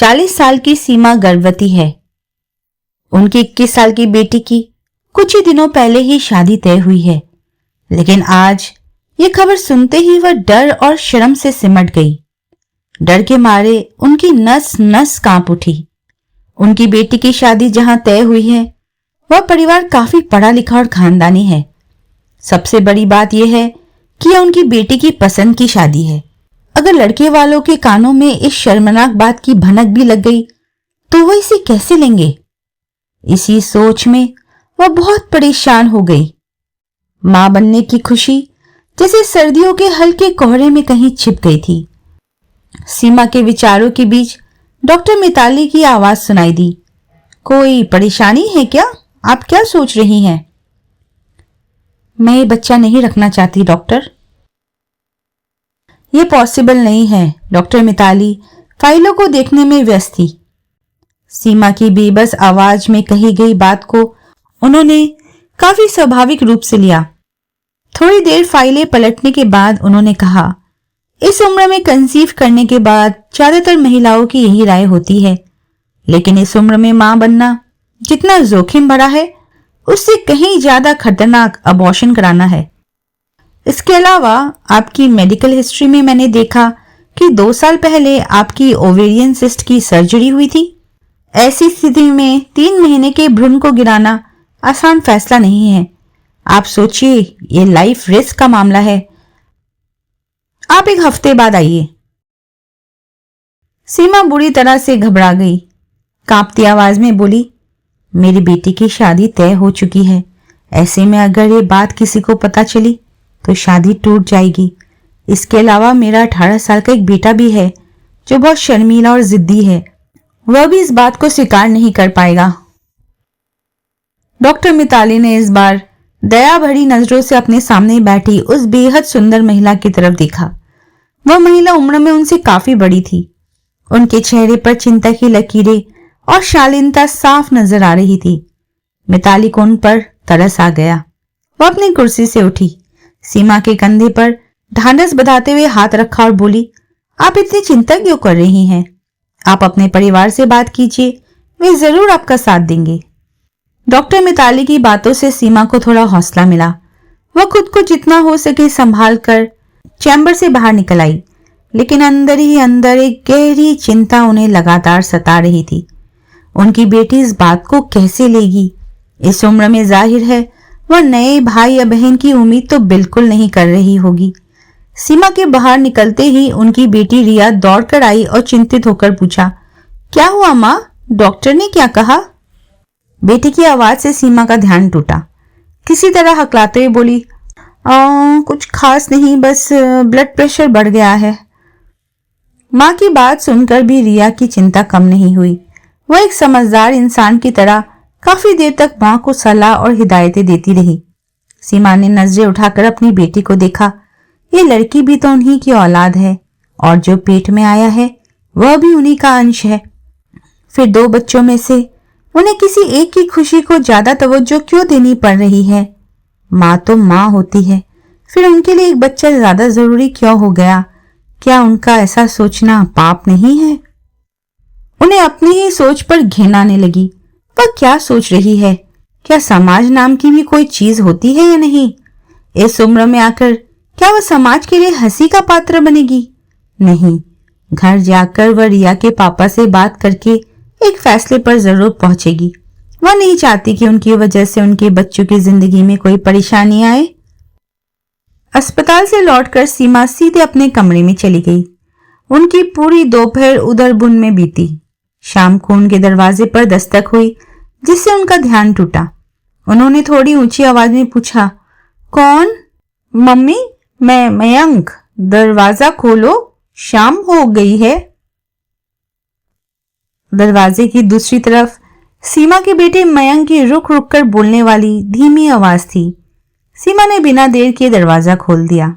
40 साल की सीमा गर्भवती है। उनकी 21 साल की बेटी की कुछ ही दिनों पहले ही शादी तय हुई है, लेकिन आज ये खबर सुनते ही वह डर और शर्म से सिमट गई। डर के मारे उनकी नस नस कांप उठी। उनकी बेटी की शादी जहां तय हुई है, वह परिवार काफी पढ़ा लिखा और खानदानी है। सबसे बड़ी बात यह है कि यह उनकी बेटी की पसंद की शादी है। अगर लड़के वालों के कानों में इस शर्मनाक बात की भनक भी लग गई तो वह इसे कैसे लेंगे? इसी सोच में वह बहुत परेशान हो गई। मां बनने की खुशी जैसे सर्दियों के हल्के कोहरे में कहीं छिप गई थी। सीमा के विचारों के बीच डॉक्टर मिताली की आवाज सुनाई दी। कोई परेशानी है क्या? आप क्या सोच रही हैं? मैं ये बच्चा नहीं रखना चाहती डॉक्टर। ये पॉसिबल नहीं है। डॉक्टर मिताली फाइलों को देखने में व्यस्त थी। सीमा की बेबस आवाज में कही गई बात को उन्होंने काफी स्वाभाविक रूप से लिया। थोड़ी देर फाइलें पलटने के बाद उन्होंने कहा, इस उम्र में कंसीव करने के बाद ज्यादातर महिलाओं की यही राय होती है, लेकिन इस उम्र में मां बनना जितना जोखिम भरा है उससे कहीं ज्यादा खतरनाक अबॉर्शन कराना है। इसके अलावा आपकी मेडिकल हिस्ट्री में मैंने देखा कि 2 साल पहले आपकी ओवेरियन सिस्ट की सर्जरी हुई थी। ऐसी स्थिति में 3 महीने के भ्रूण को गिराना आसान फैसला नहीं है। आप सोचिए, ये लाइफ रिस्क का मामला है। आप 1 हफ्ते बाद आइए। सीमा बुरी तरह से घबरा गई। कांपती आवाज में बोली, मेरी बेटी की शादी तय हो चुकी है। ऐसे में अगर ये बात किसी को पता चली तो शादी टूट जाएगी। इसके अलावा मेरा 18 साल का एक बेटा भी है जो बहुत शर्मीला और जिद्दी है। वह भी इस बात को स्वीकार नहीं कर पाएगा। डॉक्टर मिताली ने इस बार दया भरी नजरों से अपने सामने बैठी उस बेहद सुंदर महिला की तरफ देखा। वह महिला उम्र में उनसे काफी बड़ी थी। उनके चेहरे पर चिंता की लकीरें और शालीनता साफ नजर आ रही थी। मिताली को उन पर तरस आ गया। वह अपनी कुर्सी से उठी, सीमा के कंधे पर ढांढस बंधाते हुए हाथ रखा और बोली, आप इतनी चिंता क्यों कर रही हैं? आप अपने परिवार से बात कीजिए, वे जरूर आपका साथ देंगे। डॉक्टर मिताली की बातों से सीमा को थोड़ा हौसला मिला। वह खुद को जितना हो सके संभाल कर चैम्बर से बाहर निकल आई, लेकिन अंदर ही अंदर एक गहरी चिंता उन्हें लगातार सता रही थी। उनकी बेटी इस बात को कैसे लेगी? इस उम्र में जाहिर है वह नए भाई या बहन की उम्मीद तो बिल्कुल नहीं कर रही होगी। सीमा के बाहर निकलते ही उनकी बेटी रिया दौड़कर आई और चिंतित होकर पूछा, क्या हुआ माँ? डॉक्टर ने क्या कहा? बेटी की आवाज से सीमा का ध्यान टूटा। किसी तरह हकलाते हुए बोली, कुछ खास नहीं, बस ब्लड प्रेशर बढ़ गया है। माँ की बात सुनकर भी रिया की चिंता कम नहीं हुई। वह एक समझदार इंसान की तरह काफी देर तक मां को सलाह और हिदायतें देती रही। सीमा ने नजरें उठाकर अपनी बेटी को देखा। ये लड़की भी तो उन्हीं की औलाद है और जो पेट में आया है वह भी उन्हीं का अंश है। फिर 2 बच्चों में से उन्हें किसी एक की खुशी को ज्यादा तवज्जो क्यों देनी पड़ रही है? माँ तो माँ होती है, फिर उनके लिए एक बच्चा ज्यादा जरूरी क्यों हो गया? क्या उनका ऐसा सोचना पाप नहीं है? उन्हें अपनी ही सोच पर घिन आने लगी। वह क्या सोच रही है? क्या समाज नाम की भी कोई चीज होती है या नहीं? इस उम्र में आकर क्या वह समाज के लिए हंसी का पात्र बनेगी? नहीं, घर जाकर वह रिया के पापा से बात करके एक फैसले पर जरूर पहुंचेगी। वह नहीं चाहती कि उनकी वजह से उनके बच्चों की जिंदगी में कोई परेशानी आए। अस्पताल से लौटकर सीमा सीधे अपने कमरे में चली गई। उनकी पूरी दोपहर उधर बुन में बीती। शाम को उनके दरवाजे पर दस्तक हुई, जिससे उनका ध्यान टूटा। उन्होंने थोड़ी ऊंची आवाज में पूछा, कौन? मम्मी, मैं मयंक। दरवाजा खोलो, शाम हो गई है। दरवाजे की दूसरी तरफ सीमा के बेटे मयंक की रुक रुक कर बोलने वाली धीमी आवाज थी। सीमा ने बिना देर किए दरवाजा खोल दिया।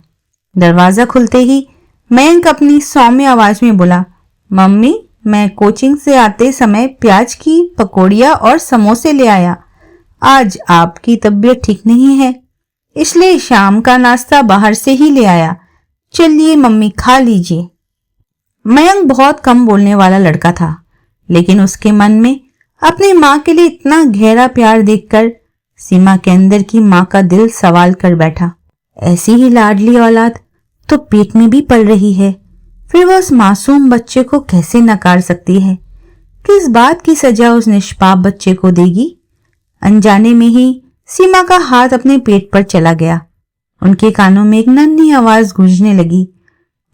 दरवाजा खुलते ही मयंक अपनी सौम्य आवाज में बोला, मम्मी, मैं कोचिंग से आते समय प्याज की पकौड़ियाँ और समोसे ले आया। आज आपकी तबीयत ठीक नहीं है, इसलिए शाम का नाश्ता बाहर से ही ले आया। चलिए मम्मी, खा लीजिए। मयंक बहुत कम बोलने वाला लड़का था, लेकिन उसके मन में अपनी माँ के लिए इतना गहरा प्यार देखकर सीमा के अंदर की माँ का दिल सवाल कर बैठा। ऐसी ही लाडली औलाद तो पेट में भी पल रही है, फिर वह उस मासूम बच्चे को कैसे नकार सकती है? किस बात की सजा उस निष्पाप बच्चे को देगी? अनजाने में ही सीमा का हाथ अपने पेट पर चला गया। उनके कानों में एक नन्ही आवाज गूंजने लगी,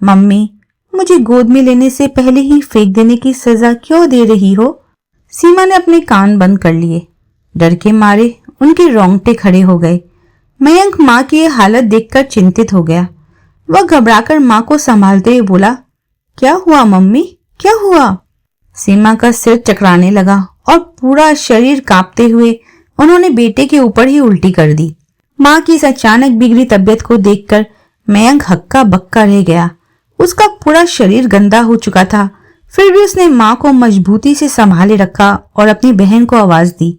मम्मी, मुझे गोद में लेने से पहले ही फेंक देने की सजा क्यों दे रही हो? सीमा ने अपने कान बंद कर लिए। डर के मारे उनके रोंगटे खड़े हो गए। मयंक माँ की यह हालत देखकर चिंतित हो गया। वह घबराकर माँ को संभालते हुए बोला, क्या हुआ मम्मी, क्या हुआ? सीमा का सिर चकराने लगा और पूरा शरीर कांपते हुए उन्होंने बेटे के ऊपर ही उल्टी कर दी। माँ की इस अचानक बिगड़ी तबीयत को देखकर मयंक हक्का बक्का रह गया। उसका पूरा शरीर गंदा हो चुका था, फिर भी उसने माँ को मजबूती से संभाले रखा और अपनी बहन को आवाज दी।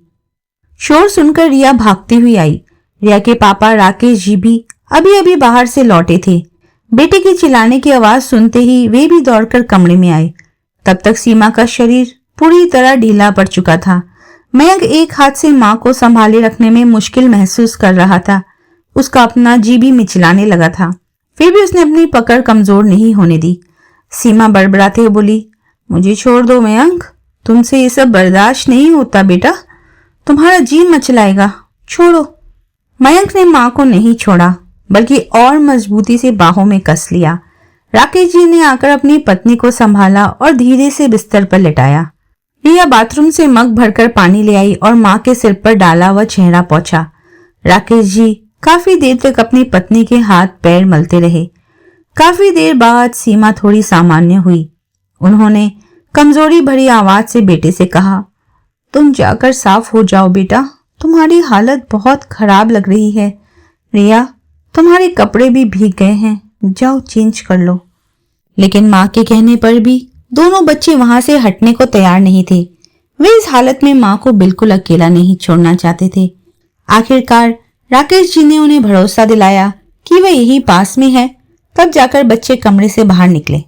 शोर सुनकर रिया भागती हुई आई। रिया के पापा राकेश जी भी अभी अभी बाहर से लौटे थे। बेटे के चिल्लाने की आवाज सुनते ही वे भी दौड़कर कमरे में आए। तब तक सीमा का शरीर पूरी तरह ढीला पड़ चुका था। मयंक एक हाथ से माँ को संभाले रखने में मुश्किल महसूस कर रहा था। उसका अपना जी भी मिचलाने लगा था, फिर भी उसने अपनी पकड़ कमजोर नहीं होने दी। सीमा बड़बड़ाते हुए बोली, मुझे छोड़ दो मयंक, तुमसे ये सब बर्दाश्त नहीं होता बेटा, तुम्हारा जी मचलाएगा, छोड़ो। मयंक ने माँ को नहीं छोड़ा बल्कि और मजबूती से बाहों में कस लिया। राकेश जी ने आकर अपनी पत्नी को संभाला और धीरे से बिस्तर पर लेटाया। रिया बाथरूम से मग भरकर पानी ले आई और माँ के सिर पर डाला व चेहरा पोंछा। राकेश जी काफी देर तक अपनी पत्नी के हाथ पैर मलते रहे। काफी देर बाद सीमा थोड़ी सामान्य हुई। उन्होंने कमजोरी भरी आवाज से बेटे से कहा, तुम जाकर साफ हो जाओ बेटा, तुम्हारी हालत बहुत खराब लग रही है। रिया, तुम्हारे कपड़े भी भीग गए हैं, जाओ चेंज कर लो। लेकिन माँ के कहने पर भी दोनों बच्चे वहां से हटने को तैयार नहीं थे। वे इस हालत में माँ को बिल्कुल अकेला नहीं छोड़ना चाहते थे। आखिरकार राकेश जी ने उन्हें भरोसा दिलाया कि वह यही पास में है। तब जाकर बच्चे कमरे से बाहर निकले।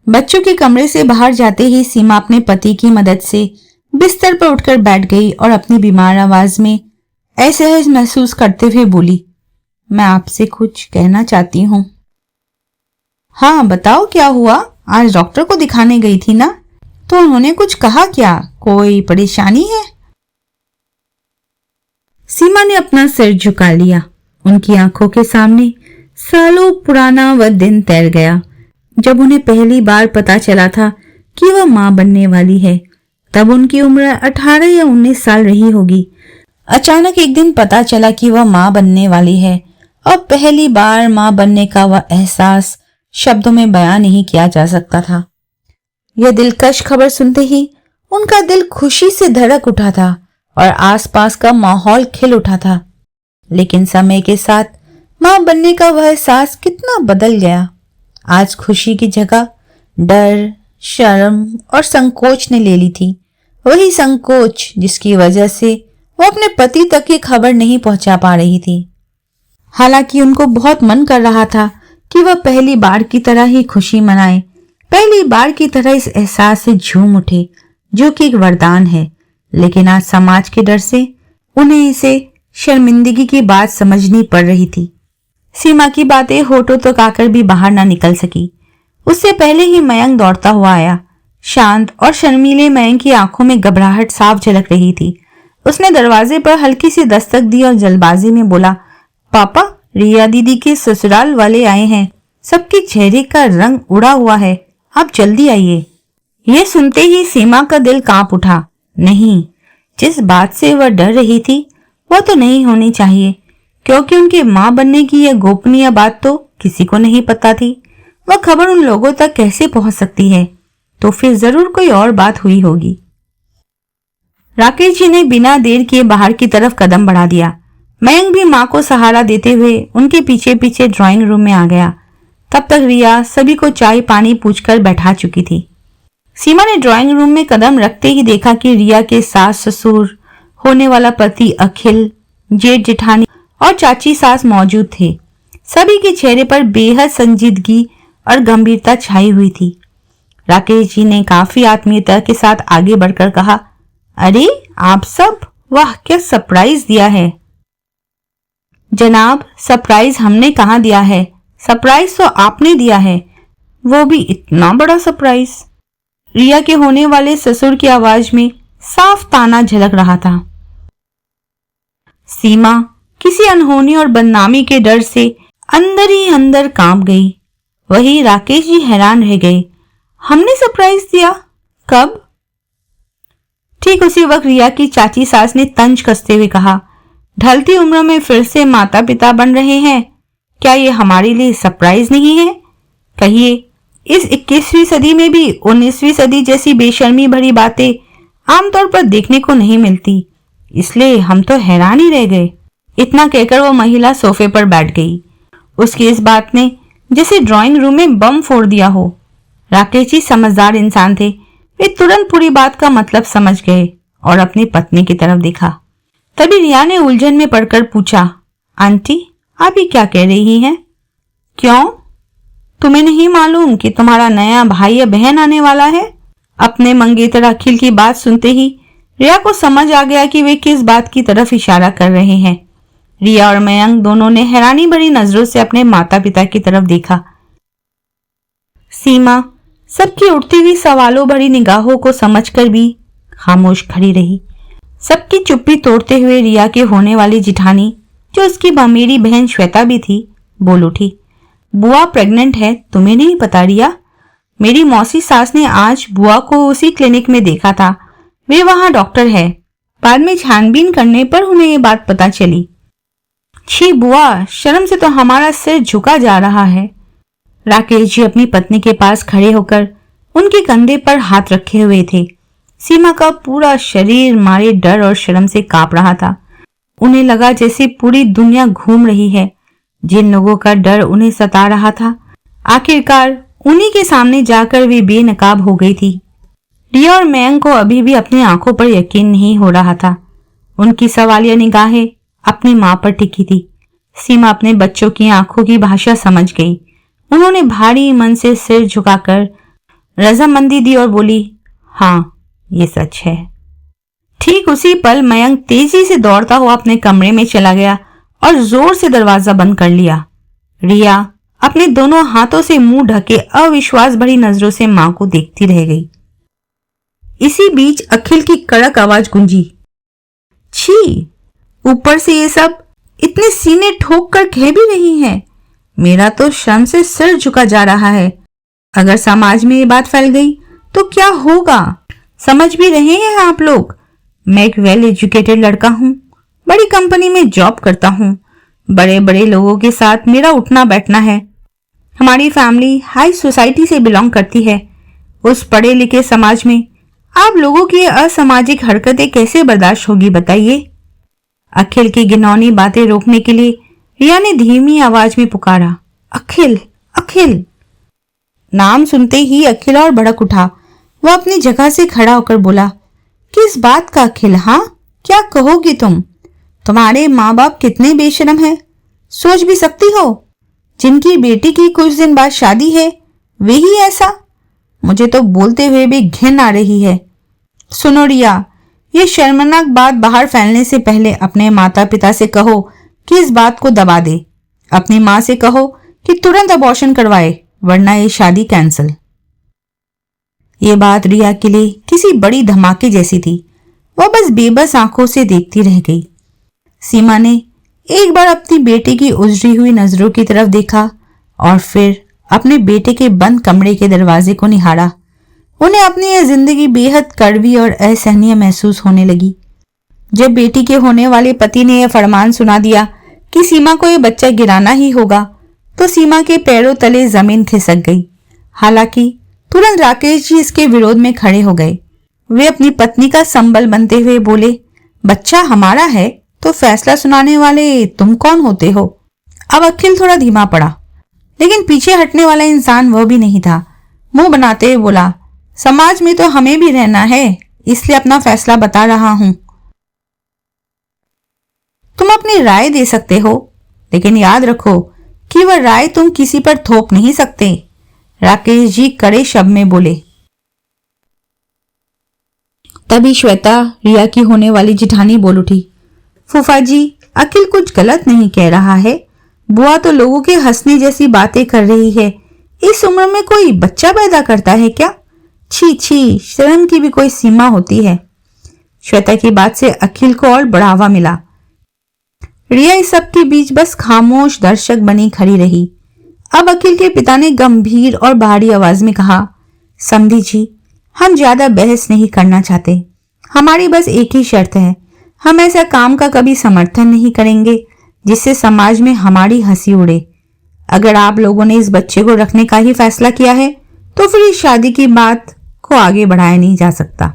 बच्चों के कमरे से बाहर जाते ही सीमा अपने पति की मदद से बिस्तर पर उठकर बैठ गई और अपनी बीमार आवाज में असहज महसूस करते हुए बोली, मैं आपसे कुछ कहना चाहती हूँ। हाँ बताओ, क्या हुआ? आज डॉक्टर को दिखाने गई थी ना, तो उन्होंने कुछ कहा क्या? कोई परेशानी है? सीमा ने अपना सिर झुका लिया। उनकी आंखों के सामने सालों पुराना वह दिन तैर गया जब उन्हें पहली बार पता चला था कि वह मां बनने वाली है। तब उनकी उम्र 18 या 19 साल रही होगी। अचानक एक दिन पता चला कि वह मां बनने वाली है और पहली बार मां बनने का वह एहसास शब्दों में बयां नहीं किया जा सकता था। यह दिलकश खबर सुनते ही उनका दिल खुशी से धड़क उठा था और आसपास का माहौल खिल उठा था। लेकिन समय के साथ मां बनने का वह एहसास कितना बदल गया। आज खुशी की जगह डर, शर्म और संकोच ने ले ली थी। वही संकोच जिसकी वजह से वो अपने पति तक ये खबर नहीं पहुंचा पा रही थी। हालांकि उनको बहुत मन कर रहा था कि वह पहली बार की तरह ही खुशी मनाए, पहली बार की तरह इस एहसास से झूम उठे जो कि एक वरदान है। लेकिन आज समाज के डर से उन्हें इसे शर्मिंदगी की बात समझनी पड़ रही थी। सीमा की बातें होठों तक आकर भी बाहर ना निकल सकी। उससे पहले ही मयंक दौड़ता हुआ आया। शांत और शर्मीले मयंक की आंखों में घबराहट साफ झलक रही थी। उसने दरवाजे पर हल्की सी दस्तक दी और जल्दबाजी में बोला, पापा, रिया दीदी के ससुराल वाले आए हैं। सबके चेहरे का रंग उड़ा हुआ है, आप जल्दी आइए। यह सुनते ही सीमा का दिल कांप उठा। नहीं, जिस बात से वह डर रही थी वह तो नहीं होनी चाहिए, क्योंकि उनके मां बनने की यह गोपनीय बात तो किसी को नहीं पता थी। वह खबर उन लोगों तक कैसे पहुंच सकती है? तो फिर जरूर कोई और बात हुई होगी। राकेश जी ने बिना देर किए बाहर की तरफ कदम बढ़ा दिया। मयंक भी मां को सहारा देते हुए उनके पीछे पीछे ड्राइंग रूम में आ गया। तब तक रिया सभी को चाय पानी पूछकर बैठा चुकी थी। सीमा ने ड्राइंग रूम में कदम रखते ही देखा कि रिया के सास ससुर, होने वाला पति अखिल, जेठ जेठानी और चाची सास मौजूद थे। सभी के चेहरे पर बेहद संजीदगी और गंभीरता छाई हुई थी। राकेश जी ने काफी आत्मीयता के साथ आगे बढ़कर कहा, अरे आप सब, वाह क्या सरप्राइज दिया है। जनाब, सरप्राइज हमने कहाँ दिया है, सरप्राइज तो आपने दिया है, वो भी इतना बड़ा सरप्राइज। रिया के होने वाले ससुर की आवाज में साफ ताना झलक रहा था। सीमा किसी अनहोनी और बदनामी के डर से अंदर ही अंदर कांप गई। वही राकेश जी हैरान रह गए। हमने सरप्राइज दिया? कब? ठीक उसी वक्त रिया की चाची सास ने तंज कसते हुए कहा, ढलती उम्र में फिर से माता पिता बन रहे हैं, क्या ये हमारे लिए सरप्राइज नहीं है? कहिए, इस 21वीं सदी में भी 19वीं सदी जैसी बेशर्मी भरी बातें आमतौर पर देखने को नहीं मिलती, इसलिए हम तो हैरान ही रह गए। इतना कहकर वो महिला सोफे पर बैठ गई। उसकी इस बात ने जैसे ड्राइंग रूम में बम फोड़ दिया हो। राकेश जी समझदार इंसान थे, वे तुरंत पूरी बात का मतलब समझ गए और अपनी पत्नी की तरफ देखा। तभी रिया ने उलझन में पड़कर पूछा, आंटी आप ये क्या कह रही हैं? क्यों, तुम्हें नहीं मालूम कि तुम्हारा नया भाई या बहन आने वाला है? अपने मंगेतर अखिल की बात सुनते ही रिया को समझ आ गया कि वे किस बात की तरफ इशारा कर रहे हैं। रिया और मयंक दोनों ने हैरानी भरी नजरों से अपने माता पिता की तरफ देखा। सीमा सबकी उठती हुई सवालों भरी निगाहों को समझकर भी खामोश खड़ी रही। सबकी चुप्पी तोड़ते हुए रिया के होने वाली जिठानी, जो उसकी मेरी बहन श्वेता भी थी, बोल उठी, बुआ प्रेग्नेंट है, तुम्हें नहीं पता रिया? मेरी मौसी सास ने आज बुआ को उसी क्लिनिक में देखा था, वे वहां डॉक्टर है। बाद में छानबीन करने पर उन्हें ये बात पता चली। छी बुआ, शर्म से तो हमारा सिर झुका जा रहा है। राकेश जी अपनी पत्नी के पास खड़े होकर उनके कंधे पर हाथ रखे हुए थे। सीमा का पूरा शरीर मारे डर और शर्म से कांप रहा था। उन्हें लगा जैसे पूरी दुनिया घूम रही है। जिन लोगों का डर उन्हें सता रहा था, आखिरकार उन्हीं के सामने जाकर वे बेनकाब हो गई थी। रिया और मयंक को अभी भी अपनी आंखों पर यकीन नहीं हो रहा था। उनकी सवालिया निगाहें अपनी मां पर टिकी थी। सीमा अपने बच्चों की आंखों की भाषा समझ गई। उन्होंने भारी मन से सिर झुकाकर रजामंदी दी और बोली, हाँ ये सच है। ठीक उसी पल मयंक तेजी से दौड़ता हुआ अपने कमरे में चला गया और जोर से दरवाजा बंद कर लिया। रिया अपने दोनों हाथों से मुंह ढके अविश्वास भरी नजरों से मां को देखती रह गई। इसी बीच अखिल की कड़क आवाज गूंजी, छी, ऊपर से ये सब इतने सीने ठोक कर कह भी रही है। मेरा तो शर्म से सिर झुका जा रहा है। अगर समाज में ये बात फैल गई तो क्या होगा? समझ भी रहे हैं आप लोग, मैं एक वेल एजुकेटेड लड़का हूँ, बड़ी कंपनी में जॉब करता हूँ, बड़े बड़े लोगों के साथ मेरा उठना बैठना है। हमारी फैमिली हाई सोसाइटी से बिलोंग करती है। उस पढ़े लिखे समाज में आप लोगों की असामाजिक हरकतें कैसे बर्दाश्त होगी बताइए? अखिल की घिनौनी बातें रोकने के लिए रिया ने धीमी आवाज में पुकारा, अखिल, अखिल। नाम सुनते ही अखिल और भड़क उठा। वह अपनी जगह से खड़ा होकर बोला, किस बात का अखिल? हाँ, क्या कहोगी तुम? तुम्हारे माँ बाप कितने बेशरम हैं, सोच भी सकती हो? जिनकी बेटी की कुछ दिन बाद शादी है, वे ही ऐसा? मुझे तो बोलते हुए भी घिन आ रही है। सुनो रिया, ये शर्मनाक बात बाहर फैलने से पहले अपने माता पिता से कहो कि इस बात को दबा दे। अपनी माँ से कहो कि तुरंत अबॉर्शन करवाए, वरना ये शादी कैंसिल। ये बात रिया के लिए किसी बड़ी धमाके जैसी थी। वह बस बेबस आंखों से देखती रह गई। सीमा ने एक बार अपनी बेटे की उजड़ी हुई नजरों की तरफ देखा और फिर अपने बेटे के बंद कमरे के दरवाजे को निहारा। उन्हें अपनी यह जिंदगी बेहद कड़वी और असहनीय महसूस होने लगी। जब बेटी के होने वाले पति ने यह फरमान सुना दिया कि सीमा को यह बच्चा गिराना ही होगा, तो सीमा के पैरों तले जमीन खिसक गई। हालांकि तुरंत राकेश जी इसके विरोध में खड़े हो गए। वे अपनी पत्नी का संबल बनते हुए बोले, बच्चा हमारा है तो फैसला सुनाने वाले तुम कौन होते हो? अब अखिल थोड़ा धीमा पड़ा, लेकिन पीछे हटने वाला इंसान वह भी नहीं था। मुंह बनाते हुए बोला, समाज में तो हमें भी रहना है, इसलिए अपना फैसला बता रहा हूं। तुम अपनी राय दे सकते हो, लेकिन याद रखो कि वह राय तुम किसी पर थोप नहीं सकते। राकेश जी कड़े शब्द में बोले। तभी श्वेता, रिया की होने वाली जिठानी, बोल उठी, फूफा जी, अखिल कुछ गलत नहीं कह रहा है। बुआ तो लोगों के हंसने जैसी बातें कर रही है। इस उम्र में कोई बच्चा पैदा करता है क्या? छी छी, शर्म की भी कोई सीमा होती है। श्वेता की बात से अखिल को और बढ़ावा मिला। रिया इस सब के बीच बस खामोश दर्शक बनी खड़ी रही। अब अखिल के पिता ने गंभीर और भारी आवाज में कहा, समधी जी, हम ज्यादा बहस नहीं करना चाहते। हमारी बस एक ही शर्त है, हम ऐसा काम का कभी समर्थन नहीं करेंगे जिससे समाज में हमारी हंसी उड़े। अगर आप लोगों ने इस बच्चे को रखने का ही फैसला किया है तो फिर इस शादी की बात को आगे बढ़ाया नहीं जा सकता।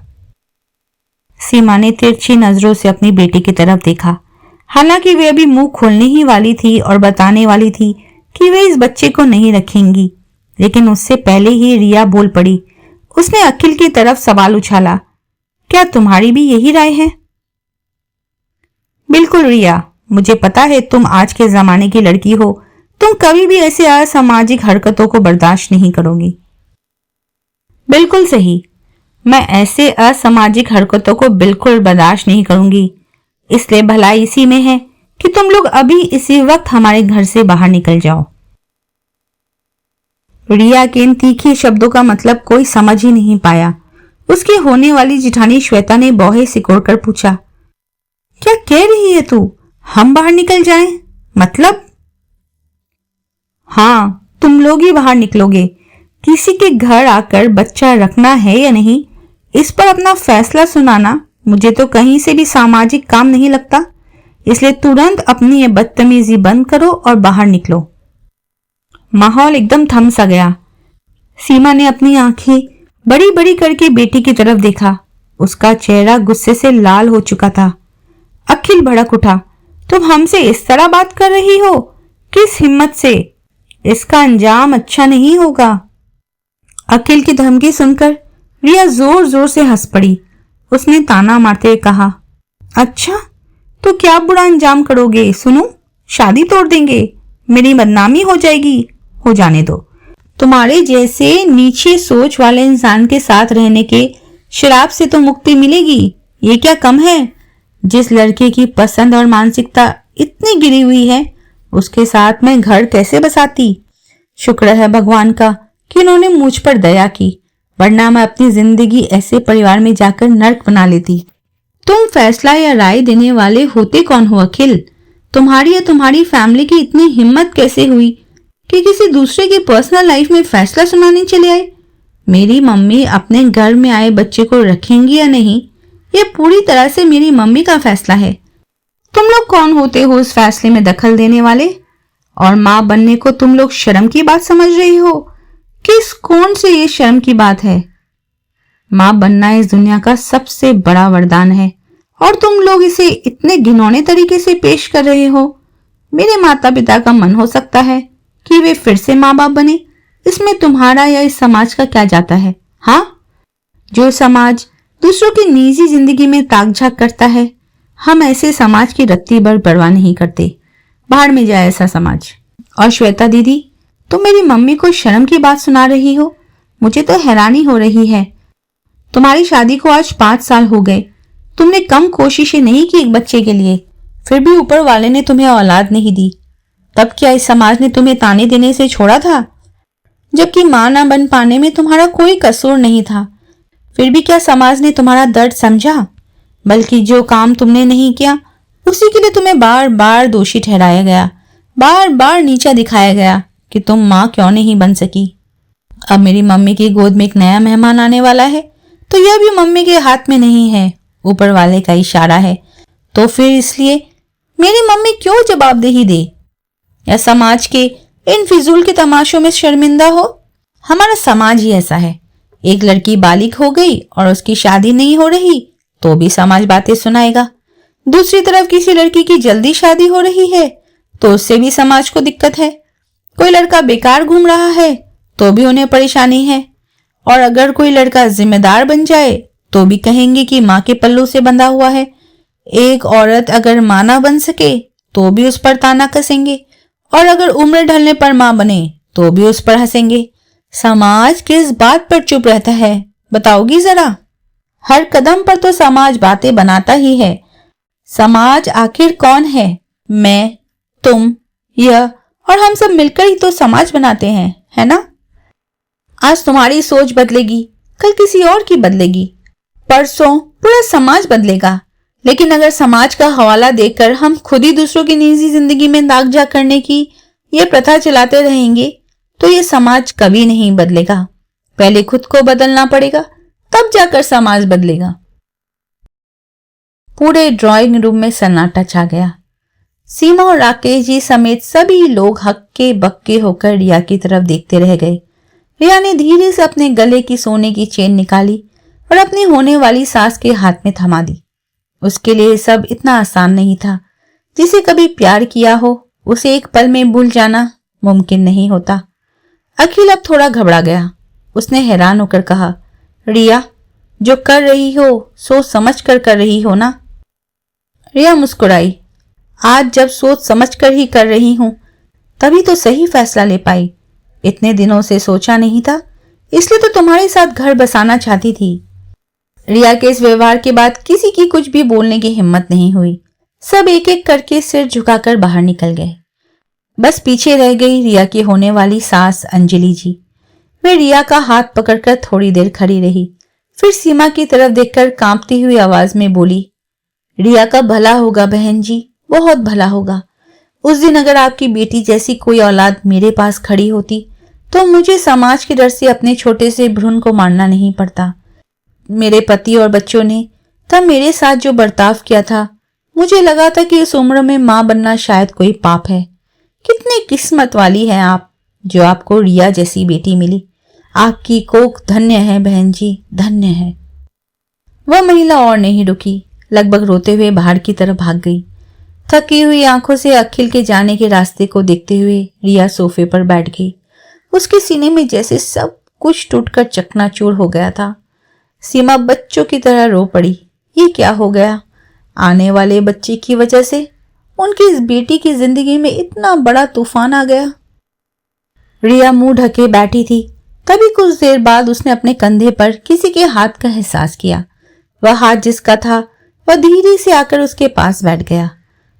सीमा ने तिरछी नजरों से अपनी बेटी की तरफ देखा। हालांकि वे अभी मुंह खोलने ही वाली थी और बताने वाली थी कि वे इस बच्चे को नहीं रखेंगी, लेकिन उससे पहले ही रिया बोल पड़ी। उसने अखिल की तरफ सवाल उछाला, क्या तुम्हारी भी यही राय है? बिल्कुल रिया, मुझे पता है तुम आज के जमाने की लड़की हो, तुम कभी भी ऐसे असामाजिक हरकतों को बर्दाश्त नहीं करोगी। बिल्कुल सही, मैं ऐसे असामाजिक हरकतों को बिल्कुल बर्दाश्त नहीं करूंगी। इसलिए भलाई इसी में है कि तुम लोग अभी इसी वक्त हमारे घर से बाहर निकल जाओ। रिया के इन तीखे शब्दों का मतलब कोई समझ ही नहीं पाया। उसकी होने वाली जिठानी श्वेता ने बौहे सिकोड़कर पूछा, क्या कह रही है तू? हम बाहर निकल जाएं? मतलब? हाँ, तुम लोग ही बाहर निकलोगे। किसी के घर आकर बच्चा रखना है या नहीं, इस पर अपना फैसला सुनाना मुझे तो कहीं से भी सामाजिक काम नहीं लगता। इसलिए तुरंत अपनी ये बदतमीजी बंद करो और बाहर निकलो। माहौल एकदम थम सा गया। सीमा ने अपनी आंखें बड़ी बड़ी करके बेटी की तरफ देखा। उसका चेहरा गुस्से से लाल हो चुका था। अखिल भड़क उठा, तुम हमसे इस तरह बात कर रही हो? किस हिम्मत से? इसका अंजाम अच्छा नहीं होगा। अखिल की धमकी सुनकर रिया जोर जोर से हंस पड़ी। उसने ताना मारते हुए कहा, अच्छा तो क्या बुरा अंजाम करोगे? सुनो, शादी तोड़ देंगे, मेरी बदनामी हो जाएगी। हो जाने दो। तुम्हारे जैसे नीचे सोच वाले इंसान के साथ रहने के शराब से तो मुक्ति मिलेगी, ये क्या कम है? जिस लड़के की पसंद और मानसिकता इतनी गिरी हुई है, उसके साथ मैं घर कैसे बसाती? शुक्र है भगवान का कि उन्होंने मुझ पर दया की, वरना मैं अपनी जिंदगी ऐसे परिवार में जाकर नर्क बना लेती। तुम फैसला या राय देने वाले होते कौन हो अखिल? तुम्हारी या तुम्हारी फैमिली की इतनी हिम्मत कैसे हुई कि किसी दूसरे की पर्सनल लाइफ में फैसला सुनाने चले आए? मेरी मम्मी अपने घर में आए बच्चे को रखेंगी या नहीं, ये पूरी तरह से मेरी मम्मी का फैसला है। तुम लोग कौन होते हो इस फैसले में दखल देने वाले? और माँ बनने को तुम लोग शर्म की बात समझ रही हो? किस कौन से ये शर्म की बात है? माँ बनना इस दुनिया का सबसे बड़ा वरदान है और तुम लोग इसे इतने घिनौने तरीके से पेश कर रहे हो। मेरे माता पिता का मन हो सकता है कि वे फिर से माँ बाप बने, इसमें तुम्हारा या इस समाज का क्या जाता है? हाँ, जो समाज दूसरों की निजी जिंदगी में ताक-झाक करता है, हम ऐसे समाज की रत्ती भर परवाह नहीं करते। बाहर में जाए ऐसा समाज। और श्वेता दीदी, तुम मेरी मम्मी को शर्म की बात सुना रही हो? मुझे तो हैरानी हो रही है। तुम्हारी शादी को आज 5 साल हो गए, तुमने कम कोशिशें नहीं की एक बच्चे के लिए, फिर भी ऊपर वाले ने तुम्हें औलाद नहीं दी। तब क्या इस समाज ने तुम्हें ताने देने से छोड़ा था? जबकि मां ना बन पाने में तुम्हारा कोई कसूर नहीं था, फिर भी क्या समाज ने तुम्हारा दर्द समझा? बल्कि जो काम तुमने नहीं किया उसी के लिए तुम्हें बार बार दोषी ठहराया गया, बार बार नीचा दिखाया गया कि तुम माँ क्यों नहीं बन सकी। अब मेरी मम्मी की गोद में एक नया मेहमान आने वाला है, तो यह भी मम्मी के हाथ में नहीं है, ऊपर वाले का इशारा है। तो फिर इसलिए मेरी मम्मी क्यों जवाबदेही दे या समाज के इन फिजूल के तमाशों में शर्मिंदा हो? हमारा समाज ही ऐसा है। एक लड़की बालिग हो गई और उसकी शादी नहीं हो रही तो भी समाज बातें सुनाएगा। दूसरी तरफ किसी लड़की की जल्दी शादी हो रही है तो उससे भी समाज को दिक्कत है। कोई लड़का बेकार घूम रहा है तो भी उन्हें परेशानी है, और अगर कोई लड़का जिम्मेदार बन जाए तो भी कहेंगे कि माँ के पल्लू से बंधा हुआ है। एक औरत अगर माँ ना बन सके तो भी उस पर ताना कसेंगे, और अगर उम्र ढलने पर माँ बने तो भी उस पर हंसेंगे। समाज किस बात पर चुप रहता है, बताओगी जरा? हर कदम पर तो समाज बातें बनाता ही है। समाज आखिर कौन है? मैं, तुम, यह और हम सब मिलकर ही तो समाज बनाते हैं, है ना? आज तुम्हारी सोच बदलेगी, कल किसी और की बदलेगी, परसों पूरा समाज बदलेगा। लेकिन अगर समाज का हवाला देकर हम खुद ही दूसरों की निजी जिंदगी में दाग जा करने की ये प्रथा चलाते रहेंगे तो ये समाज कभी नहीं बदलेगा। पहले खुद को बदलना पड़ेगा, तब जाकर समाज बदलेगा। पूरे ड्राइंग रूम में सन्नाटा छा गया। सीमा और राकेश जी समेत सभी लोग हक्के बक्के होकर रिया की तरफ देखते रह गए। रिया ने धीरे से अपने गले की सोने की चेन निकाली और अपनी होने वाली सास के हाथ में थमा दी। उसके लिए सब इतना आसान नहीं था। जिसे कभी प्यार किया हो उसे एक पल में भूल जाना मुमकिन नहीं होता। अखिल अब थोड़ा घबरा गया। उसने हैरान होकर कहा, रिया, जो कर रही हो सोच समझ कर रही हो ना? रिया मुस्कुराई। आज जब सोच समझ कर ही कर रही हूं तभी तो सही फैसला ले पाई। इतने दिनों से सोचा नहीं था, इसलिए तो तुम्हारे साथ घर बसाना चाहती थी। रिया के इस व्यवहार के बाद किसी की कुछ भी बोलने की हिम्मत नहीं हुई। सब एक एक करके सिर झुकाकर बाहर निकल गए। बस पीछे रह गई रिया की होने वाली सास अंजलि जी। वे रिया का हाथ पकड़कर थोड़ी देर खड़ी रही, फिर सीमा की तरफ देखकर कांपती हुई आवाज में बोली, रिया का भला होगा बहन जी, बहुत भला होगा। उस दिन अगर आपकी बेटी जैसी कोई औलाद मेरे पास खड़ी होती तो मुझे समाज के डर से अपने छोटे से भ्रूण को मारना नहीं पड़ता। मेरे पति और बच्चों ने तब मेरे साथ जो बर्ताव किया था, मुझे लगा था कि इस उम्र में मां बनना शायद कोई पाप है। कितनी किस्मत वाली हैं आप जो आपको रिया जैसी बेटी मिली। आपकी कोख धन्य है बहन जी, धन्य है। वह महिला और नहीं रुकी, लगभग रोते हुए बाहर की तरफ भाग गई। थकी हुई आंखों से अखिल के जाने के रास्ते को देखते हुए रिया सोफे पर बैठ गई। उसके सीने में जैसे सब कुछ टूटकर चकनाचूर हो गया था। सीमा बच्चों की तरह रो पड़ी। ये क्या हो गया? आने वाले बच्चे की वजह से उनकी इस बेटी की जिंदगी में इतना बड़ा तूफान आ गया। रिया मुंह ढके बैठी थी। तभी कुछ देर बाद उसने अपने कंधे पर किसी के हाथ का एहसास किया। वह हाथ जिसका था वह धीरे से आकर उसके पास बैठ गया।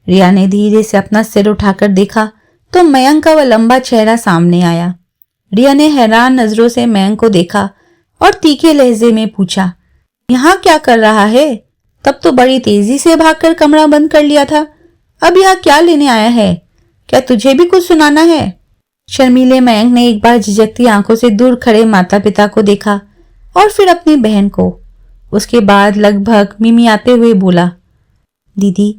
रिया ने धीरे से अपना सिर उठाकर देखा तो मयंक का वह लंबा चेहरा सामने आया। रिया ने हैरान नजरों से मयंक को देखा और तीखे लहजे में पूछा, यहाँ क्या कर रहा है? तब तो बड़ी तेजी से भागकर कमरा बंद कर लिया था, अब यहाँ क्या लेने आया है? क्या तुझे भी कुछ सुनाना है? शर्मीले मयंक ने एक बार झिझकती आंखों से दूर खड़े माता पिता को देखा और फिर अपनी बहन को। उसके बाद लगभग मिमियाते हुए बोला, दीदी,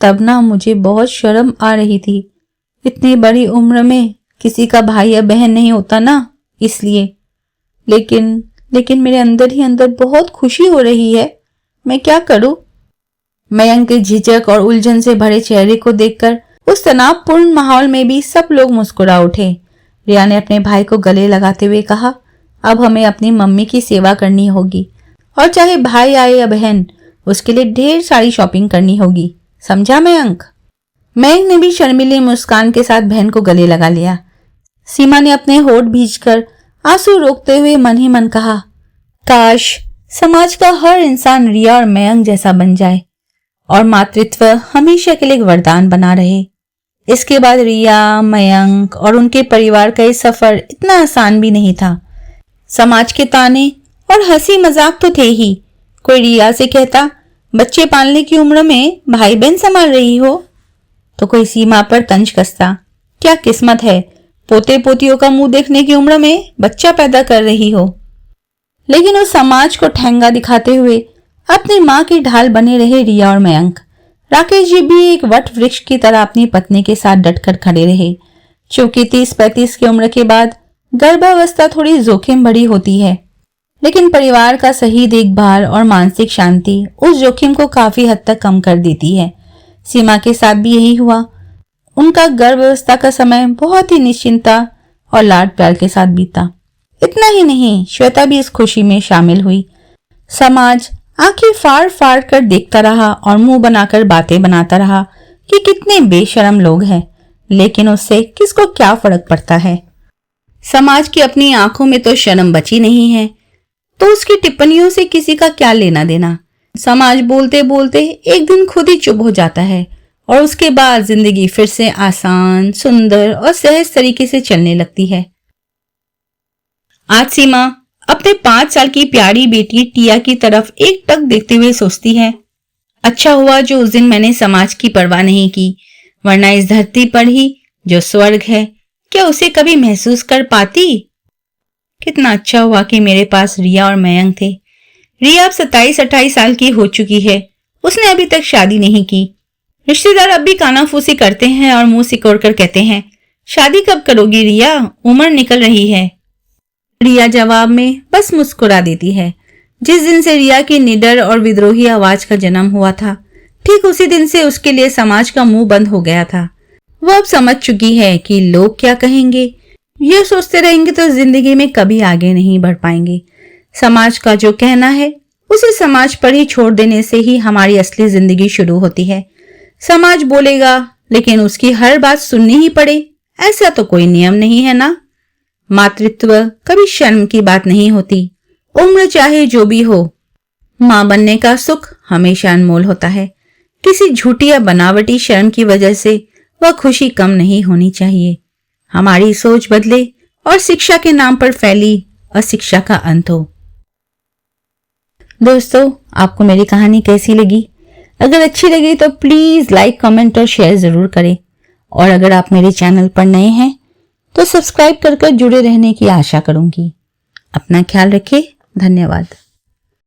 तब ना मुझे बहुत शर्म आ रही थी। इतनी बड़ी उम्र में किसी का भाई या बहन नहीं होता ना, इसलिए। लेकिन मेरे अंदर ही अंदर बहुत खुशी हो रही है। मैं क्या करूं? मयंक के झिझक और उलझन से भरे चेहरे को देखकर उस तनावपूर्ण माहौल में भी सब लोग मुस्कुरा उठे। रिया ने अपने भाई को गले लगाते हुए कहा, अब हमें अपनी मम्मी की सेवा करनी होगी और चाहे भाई आए या बहन, उसके लिए ढेर सारी शॉपिंग करनी होगी। समझा मयंक? मयंक ने भी शर्मीली मुस्कान के साथ बहन को गले लगा लिया। सीमा ने अपने होठ भींचकर आंसू रोकते हुए मन ही मन कहा, काश समाज का हर इंसान रिया और मयंक जैसा बन जाए और मातृत्व हमेशा के लिए एक वरदान बना रहे। इसके बाद रिया, मयंक और उनके परिवार का ये सफर इतना आसान भी नहीं था। समाज के ताने और हंसी मजाक तो थे ही। कोई रिया से कहता, बच्चे पालने की उम्र में भाई बहन संभाल रही हो, तो कोई सीमा पर तंज कसता, क्या किस्मत है, पोते पोतियों का मुंह देखने की उम्र में बच्चा पैदा कर रही हो। लेकिन उस समाज को ठेंगा दिखाते हुए अपनी मां की ढाल बने रहे रिया और मयंक। राकेश जी भी एक वट वृक्ष की तरह अपनी पत्नी के साथ डटकर खड़े रहे। क्योंकि 30-35 की उम्र के बाद गर्भावस्था थोड़ी जोखिम भरी होती है, लेकिन परिवार का सही देखभाल और मानसिक शांति उस जोखिम को काफी हद तक कम कर देती है। सीमा के साथ भी यही हुआ। उनका गर्भावस्था का समय बहुत ही निश्चिंता और लाड प्यार के साथ बीता। इतना ही नहीं, श्वेता भी इस खुशी में शामिल हुई। समाज आंखें फाड़ फाड़ कर देखता रहा और मुंह बनाकर बातें बनाता रहा कि कितने बेशर्म लोग हैं, लेकिन उससे किसको क्या फर्क पड़ता है। समाज की अपनी आंखों में तो शर्म बची नहीं है, तो उसकी टिप्पणियों से किसी का क्या लेना देना। समाज बोलते बोलते एक दिन खुद ही चुप हो जाता है और उसके बाद जिंदगी फिर से आसान, सुंदर और सहज तरीके से चलने लगती है। आज सीमा अपने 5 साल की प्यारी बेटी टिया की तरफ एक टक देखते हुए सोचती है, अच्छा हुआ जो उस दिन मैंने समाज की परवाह नहीं की, वरना इस धरती पर ही जो स्वर्ग है क्या उसे कभी महसूस कर पाती। कितना अच्छा हुआ कि मेरे पास रिया और मयंक थे। रिया अब 27-28 साल की हो चुकी है, उसने अभी तक शादी नहीं की। रिश्तेदार अब भी कानाफूसी करते हैं और मुंह सिकोड़ कर कहते हैं, शादी कब करोगी रिया, उम्र निकल रही है। रिया जवाब में बस मुस्कुरा देती है। जिस दिन से रिया की निडर और विद्रोही आवाज का जन्म हुआ था, ठीक उसी दिन से उसके लिए समाज का मुंह बंद हो गया था। वह अब समझ चुकी है कि लोग क्या कहेंगे, ये सोचते रहेंगे तो जिंदगी में कभी आगे नहीं बढ़ पाएंगे। समाज का जो कहना है उसे समाज पर ही छोड़ देने से ही हमारी असली जिंदगी शुरू होती है। समाज बोलेगा लेकिन उसकी हर बात सुननी ही पड़े, ऐसा तो कोई नियम नहीं है ना। मातृत्व कभी शर्म की बात नहीं होती, उम्र चाहे जो भी हो, मां बनने का सुख हमेशा अनमोल होता है। किसी झूठी या बनावटी शर्म की वजह से वह खुशी कम नहीं होनी चाहिए। हमारी सोच बदले और शिक्षा के नाम पर फैली अशिक्षा का अंत हो। दोस्तों, आपको मेरी कहानी कैसी लगी? अगर अच्छी लगी तो प्लीज लाइक, कमेंट और शेयर जरूर करें। और अगर आप मेरे चैनल पर नए हैं तो सब्सक्राइब कर जुड़े रहने की आशा करूंगी। अपना ख्याल रखें। धन्यवाद।